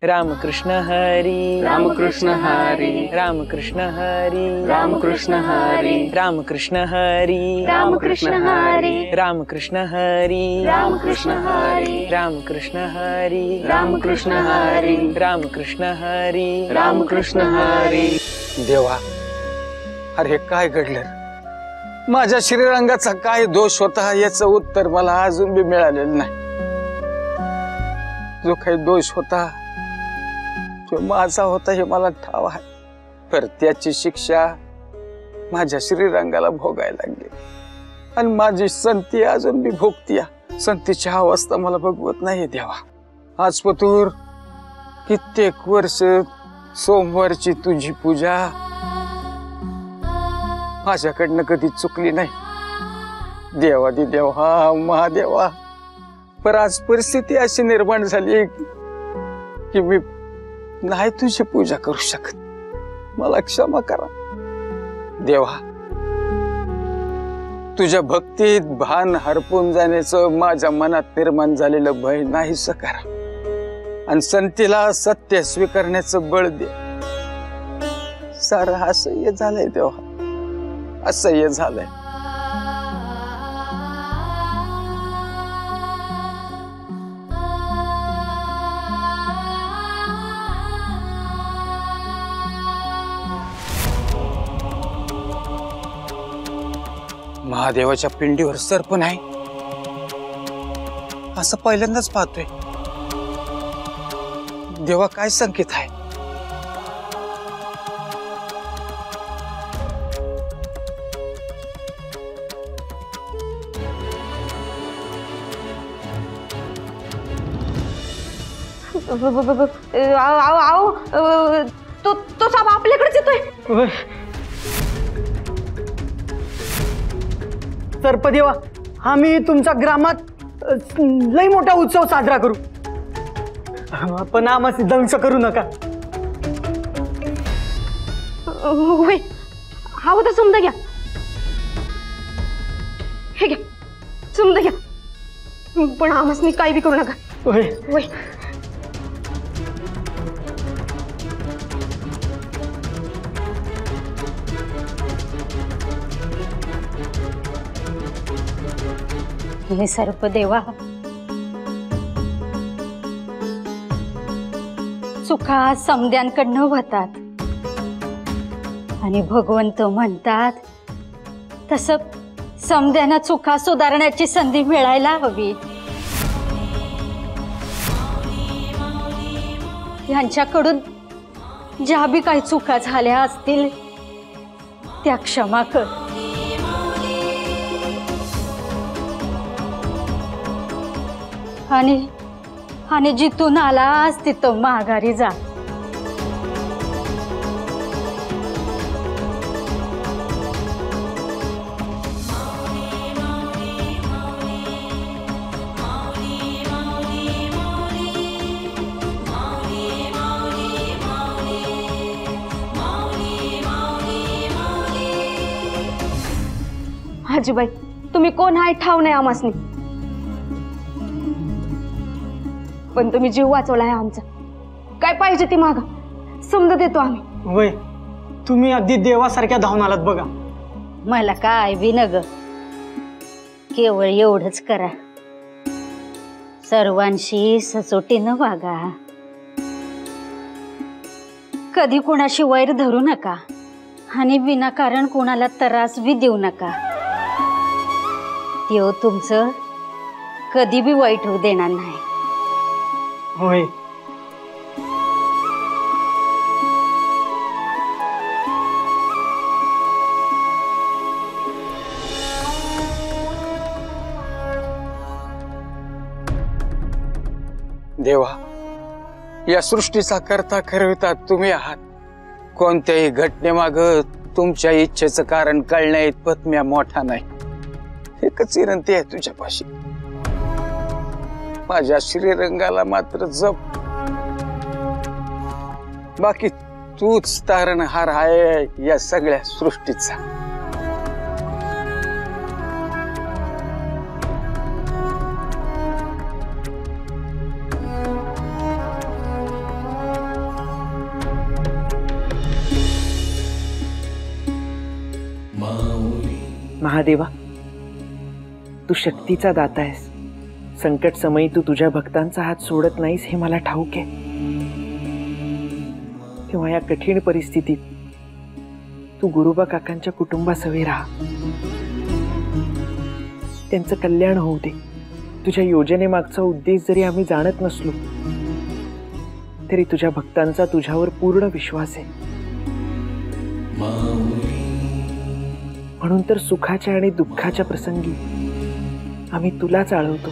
रामकृष्ण हरी रामकृष्ण हरी रामकृष्ण हरी रामकृष्ण हरी रामकृष्ण हरी रामकृष्ण हरी रामकृष्ण हरी रामकृष्ण हरी रामकृष्ण हरी रामकृष्ण हरी रामकृष्ण हरी रामकृष्ण हरी। देवा, अरे काय घडलं? माझ्या श्रीरंगाचा काय दोष होता याचं उत्तर मला अजून बी मिळालेलं नाही। जो काही दोष होता तो माझा होता हे मला ठाव आहे, पर त्याची शिक्षा माझ्या श्रीरंगाला भोगायला लागली आणि माझी संती अजून बी भोगतीया। संतीची अवस्था मला भगवत नाही देवा। आज पतूर कित्येक वर्ष सोमवारची तुझी पूजा माझ्याकडनं कधी चुकली नाही। देवादी देवा, महादेवा, पर आज परिस्थिती अशी निर्माण झाली की मी नाही तुझी पूजा करू शकत। मला क्षमा करा देवा। तुझ्या भक्तीत भान हरपून जाण्याचं माझ्या मनात निर्माण झालेलं भय नाहीसं करा आणि संतीला सत्य स्वीकारण्याचं बळ दे। सारं असह्य झालंय देवा, असह्य झालंय। महादेवाच्या पिंडीवर सर्प नाही असं पहिल्यांदाच पाहतोय। देवा, काय संकेत आहे? तो साप आपल्याकडेच येतोय। सर्पदेवा, आम्ही तुमच्या ग्रामात लई मोठा उत्सव साजरा करू, पण आम्हाला दंश करू नका। होय, हा होता समजा घ्या, हे घ्या समजा घ्या, पण आम्हाला काही बी करू नका। होय होय। हे सर्पदेवा, चुका समद्यांकडनं होतात आणि भगवंत म्हणतात तसं समद्यांना चुका सुधारण्याची संधी मिळायला हवी। यांच्याकडून ज्या बी काही चुका झाल्या असतील त्या क्षमा कर आणि जिथून आलास तिथं माघारी जा। आजीबाई, तुम्ही कोण आहे ठाव नाही आम्हासनी, पण तुम्ही जीव वाचवलाय आमचा। काय पाहिजे ती मागा, समज देतो आम्ही। वय, तुम्ही अगदी देवासारख्या धावून आलात बघा। मला काय बी नग, केवळ एवढंच करा, सर्वांशी सचोटीनं वागा, कधी कोणाशी वैर धरू नका आणि विनाकारण कोणाला त्रास बी देऊ नका। देव तुमचं कधी बी वाईट होऊ देणार नाही। होय। देवा, या सृष्टीचा करता करविता तुम्ही आहात। कोणत्याही घटनेमाग तुमच्या इच्छेचं कारण कळण्या इतपत मी मोठा नाही। एकच विनंती आहे तुझ्यापाशी, माझ्या श्रीरंगाला मात्र जप। बाकी तूच तारणहार आहे या सगळ्या सृष्टीचा। महादेवा, तू शक्तीचा दाता आहेस. संकट समयी तू तुझ्या भक्तांचा हात सोडत नाहीस हे मला ठाऊक आहे. तेव्हा या कठीण परिस्थितीत तू गुरुबा काकांच्या कुटुंबासवे राहा. त्यांचं कल्याण होऊ दे. तुझ्या योजनेमागचा उद्देश जरी आम्ही जाणत नसलो तरी तुझ्या भक्तांचा तुझ्यावर पूर्ण विश्वास आहे. म्हणून तर सुखाच्या आणि दुःखाच्या प्रसंगी आम्ही तुलाच आळवतो.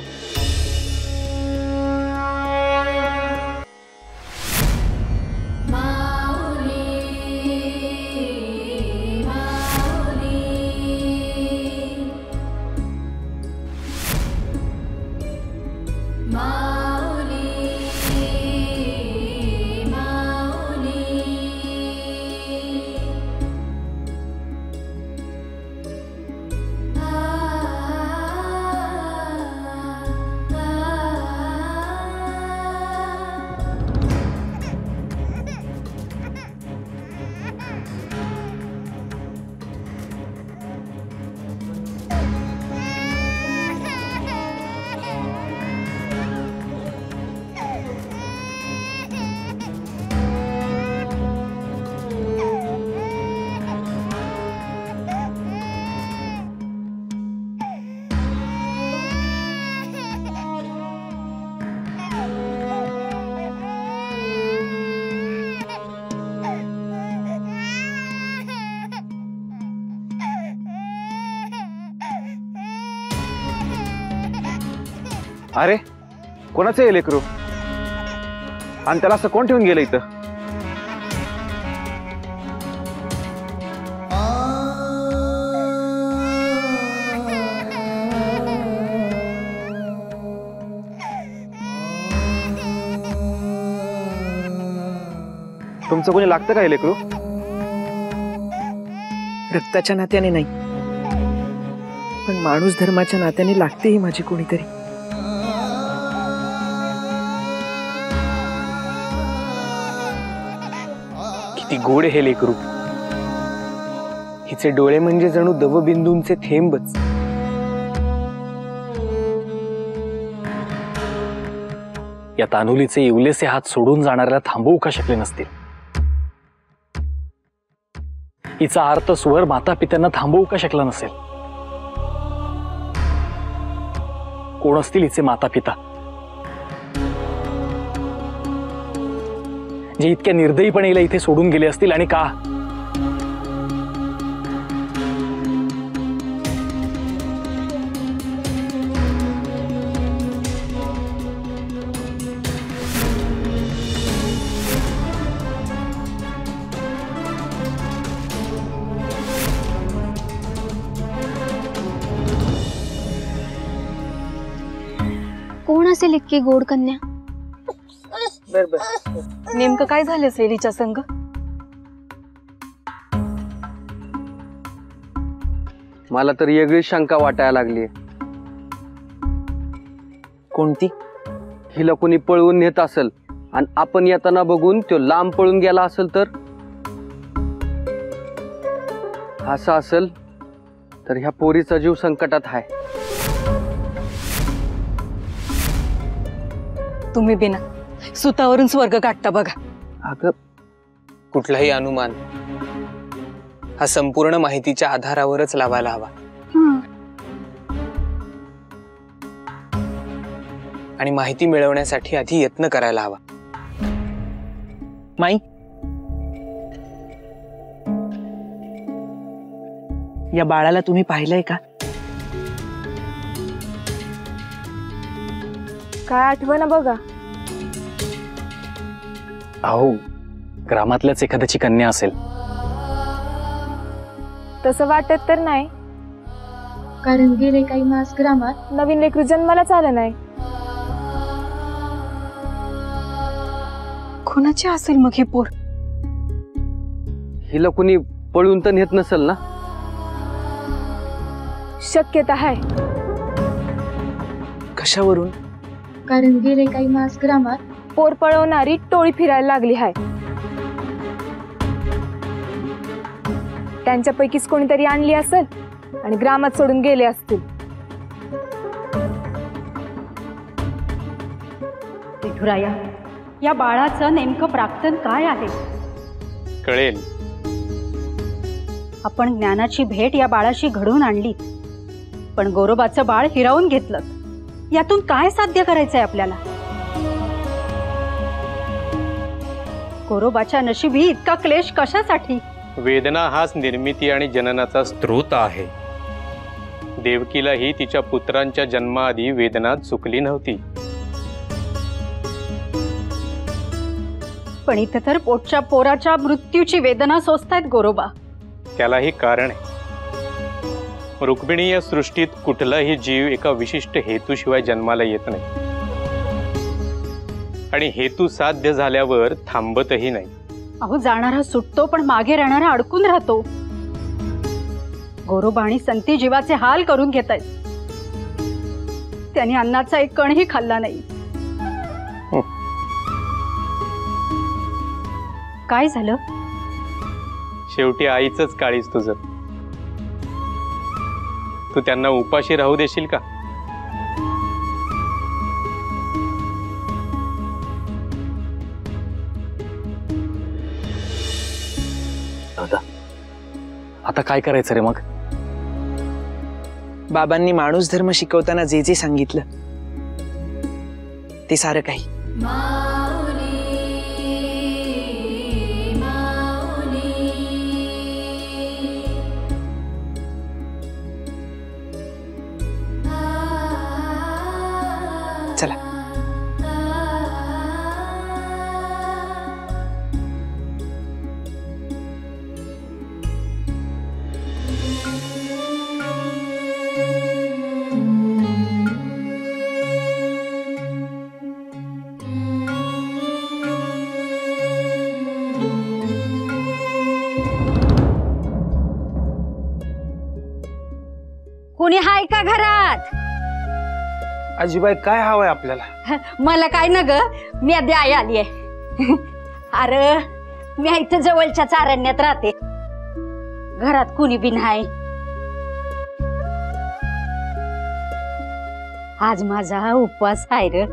अरे कोणाचं आहे लेकरू? आणि त्याला असं कोण ठेवून गेलं इथं? तुमचं कोणी लागतं का हे लेकरू? रक्ताच्या नात्याने नाही, पण माणूस धर्माच्या नात्याने लागते ही माझी कोणीतरी. किती गोड हे लेकरू. हिचे डोळे म्हणजे जणू दवबिंदूंचे थेंबच. या तानुलीचे इवलेसे हात सोडून जाणाऱ्याला थांबवू का शकले नसतील? हिचा अर्थ स्वर माता पित्यांना थांबवू का शकला नसेल? कोण असतील हिचे माता पिता जे इतक्या निर्दयीपणे हिला इथे सोडून गेले असतील? आणि का? कोण असेल इतकी गोड कन्या? नेमकं काय झालं सेलीच्या संग? मला तर वेगळी शंका वाटायला लागली. कोणती? हिला कोणी पळवून नेत असेल आणि आपण येताना बघून तो लांब पळून गेला असेल तर? असं असेल तर ह्या पोरीचा जीव संकटात आहे. तुम्ही बिना सुतावरून स्वर्ग काढता बघा. अगं, कुठलाही अनुमान हा संपूर्ण माहितीच्या आधारावरच लावायला हवा. आणि माहिती मिळवण्यासाठी आधी यत्न करायला हवा. माई, या बाळाला तुम्ही पाहिलंय का? काय आठवण बघा. अहो, ग्रामातल्याच एखाद्याची कन्या असेल. तसं वाटत तर नाही, कारण गेले काही मास ग्रामात नवीन लेकरू जन्मालाच आलं नाही. कोणाची असेल मग ही पोर? हिला कोणी पळून तर नेत नसेल ना? शक्यता आहे. कशावरून? कारण गेले काही मास ग्रामात पोर पळवणारी टोळी फिरायला लागली आहे. त्यांच्यापैकीच कोणीतरी आणली असेल आणि ग्रामात सोडून गेले असतील. विठुराया, या बाळाचं नेमकं प्राक्तन काय आहे? कळेल. आपण ज्ञानाची भेट या बाळाशी घडवून आणली, पण गोरोबाचं बाळ हिरावून घेतलं. यातून काय साध्य करायचंय आपल्याला? गोरोबाच्या नशिबी इतका क्लेश कशासाठी? वेदना हाच निर्मिती आणि जननाचा स्रोत आहे. देवकीलाही तिच्या पुत्रांच्या जन्माआधी वेदना चुकली नव्हती. पण इथे तर पोटच्या पोराच्या मृत्यूची वेदना सोसतायत गोरोबा. त्यालाही कारण आहे. रुक्मिणी या सृष्टीत कुठलाही जीव एका विशिष्ट हेतूशिवाय जन्माला येत नाही आणि हेतू साध्य झाल्यावर थांबतही नाही. अहो, जाणारा सुटतो पण मागे राहणारा अडकून राहतो. गोरोबा आणि संती जीवाचे हाल करून घेत आहेत. त्यांनी अन्नाचा एक कणही खाल्ला नाही. काय झालं? शेवटी आईचंच काळीच तुझं. तू त्यांना उपाशी राहू देशील का? दादा, आता काय करायचं रे मग? बाबांनी माणूस धर्म शिकवताना जे जे सांगितलं ते सारं काही. चला. कोणी हाय का घरात? आजीबाई, काय हवंय आपल्याला? मला काय ना ग, मी आधी आई आली आहे. अरे, मी इथं जवळच्या चारण्यात राहते. घरात कुणी बी नाही. आज माझा उपवास आहे र.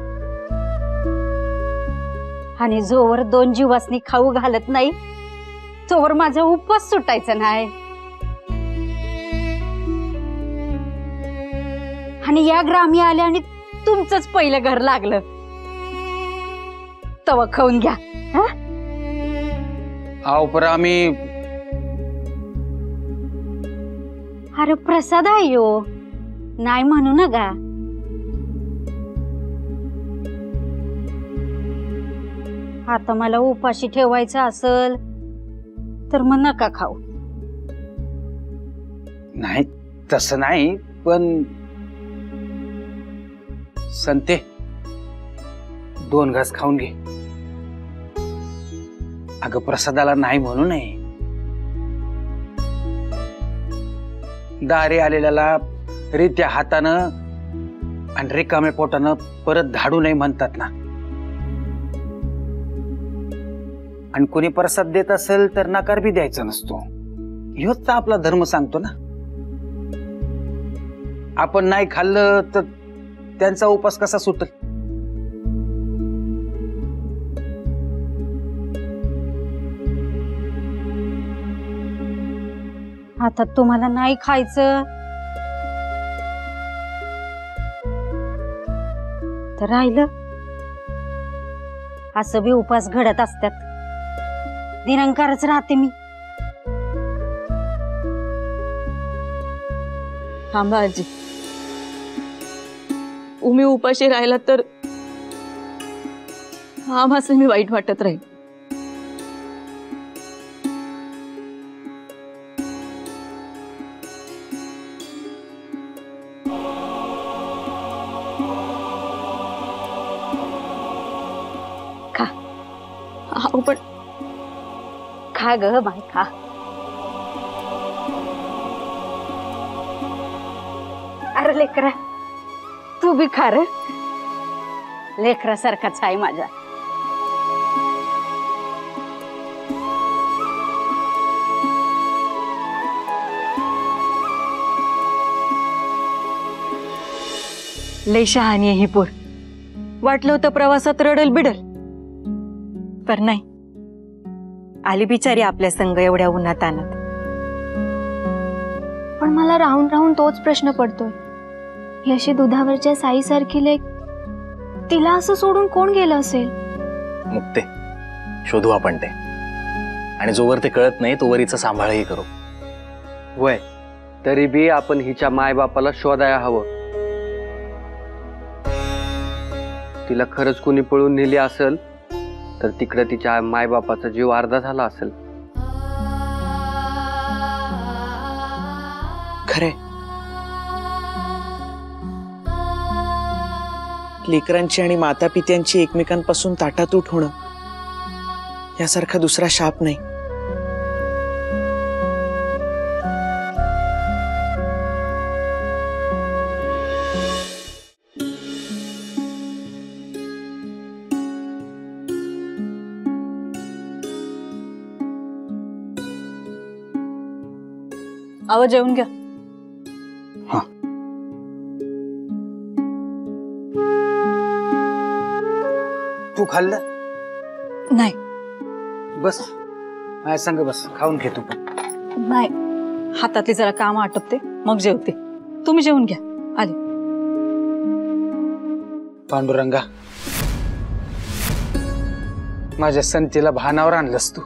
आणि जोवर 2 जीवासनी खाऊ घालत नाही तोवर माझा उपवास सुटायचा नाही. आणि या ग्रामी आल्या आणि तुमचंच पहिलं घर लागलं. तवा खाऊन घ्या. आव पर आम्ही. अरे प्रसाद आहे यो, नाही म्हणू नका. आता मला उपाशी ठेवायचं असल तर मग नका खाऊ. नाही तसं नाही, पण संते 2 घास खाऊन घे. अगं, प्रसादाला नाही म्हणू नये. दारे आलेल्याला रित्या हातानं आणि रिकाम्या पोटानं परत धाडू नये म्हणतात ना. आणि कोणी प्रसाद देत असेल तर नकार बी द्यायचा नसतो. ह्योच तर आपला धर्म सांगतो ना. आपण नाही खाल्लं तर त्यांचा उपास कसा सुटेल? आता तुम्हाला नाही खायचं तर राहिलं. असं बी उपास घडत असतात. निरंकारच राहते मी. थांबा आजी, तुम्ही उपाशी राहिला तर आम्हाला मी वाईट वाटत राहील. खा. पण खा ग बाई, खा. अरे लेकरा, तू बी खा रे. लेकरासारखाच आहे माझ्या. लय शहाणी आहे ही पोर. वाटलं होतं प्रवासात रडल बिडल, पर नाही. आली बिचारी आपल्या संग एवढ्या उन्हात आणत. पण मला राहून राहून तोच प्रश्न पडतोय, ही अशी दुधावरच्या साईसारखी लेक, तिला असं सोडून कोण गेलं असेल? मग ते शोधू आपण ते, आणि जोवर ते कळत नाही तोवर हिचं सांभाळही करू. वय तरी बी आपण हिच्या मायबापाला शोधायला हवं. तिला खरंच कोणी पळून नेली असेल तर तिकडे तिच्या मायबापाचा जीव अर्धा झाला असेल. खरे लेकरांची आणि माता पित्यांची एकमेकांपासून ताटातूट होणं यासारखा दुसरा शाप नाही. आवाज जेवून घ्या. तू खाल्लं? नाही. बस माझ्या संग बस, खाऊन घे तू पण. नाही, हातातली जरा काम आटपते मग जेवते. तुम्ही जेवून घ्या. आले. पांडुरंगा, माझ्या संतीला भानावर आणलंस तू.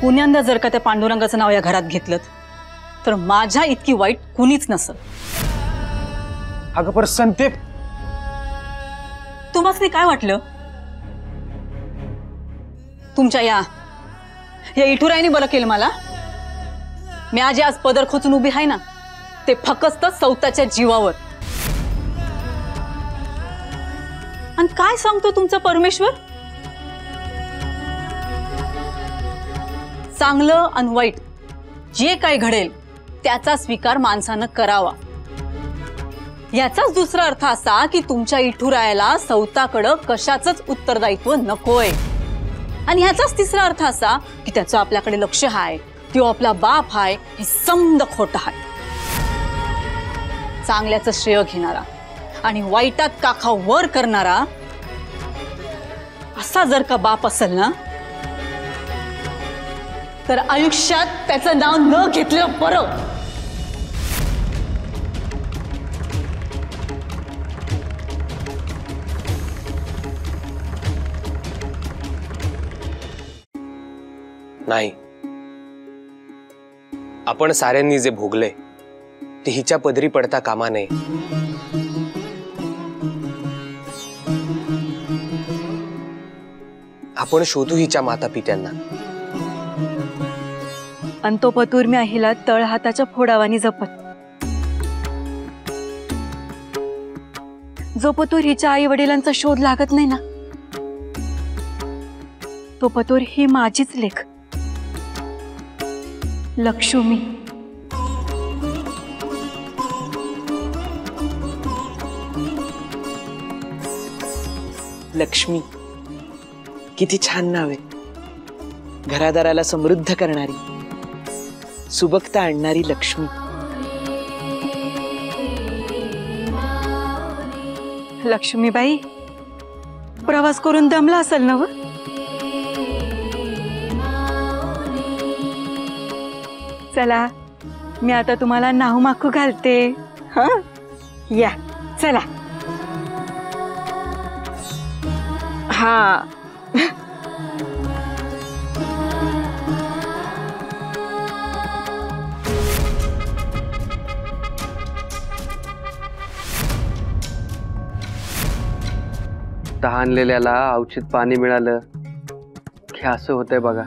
पुण्यांदा जर का त्या पांडुरंगाचं नाव या घरात घेतलं तर माझ्या इतकी वाईट कुणीच नसल. अगं पर संते, तुम्हाला काय वाटलं? तुमच्या या इठुराईने बरं केलं मला. मी आज पदर खोचून उभी आहे ना, ते फक्त सौताच्या जीवावर. आणि काय सांगतो तुमचा परमेश्वर? चांगलं आणि वाईट जे काय घडेल त्याचा स्वीकार माणसानं करावा. याचाच दुसरा अर्थ असा की तुमच्या इठुरायाला सौताकडं कशाचंच उत्तरदायित्व नकोय. आणि ह्याचाच तिसरा अर्थ असा की त्याचं आपल्याकडे लक्ष आहे, तो आपला बाप आहे, हे समद खोटं आहे. चांगल्याचं श्रेय घेणारा आणि वाईटात काखा वर करणारा असा जर का बाप असेल ना, तर आयुष्यात त्याचं नाव न घेतलं बरं. नाही, आपण साऱ्यांनी जे भोगले ते हिच्या पदरी पडता कामा नये. आपण शोधू हिच्या माता पित्यांना. आणि तो पतूर मी हिला तळ हाताच्या फोडावानी जपत. जो पतूर हिच्या आई वडिलांचा शोध लागत नाही ना, तो पतूर ही माझीच लेख लक्ष्मी. लक्ष्मी किती छान नाव आहे. घरादाराला समृद्ध करणारी, सुबकता आणणारी लक्ष्मी. लक्ष्मीबाई, प्रवास करून दमला असेल ना व? चला, मी आता तुम्हाला नाहू माखू घालते. हा, या चला. हा, तहानलेल्याला औचित पाणी मिळालं की असं होतंय बघा.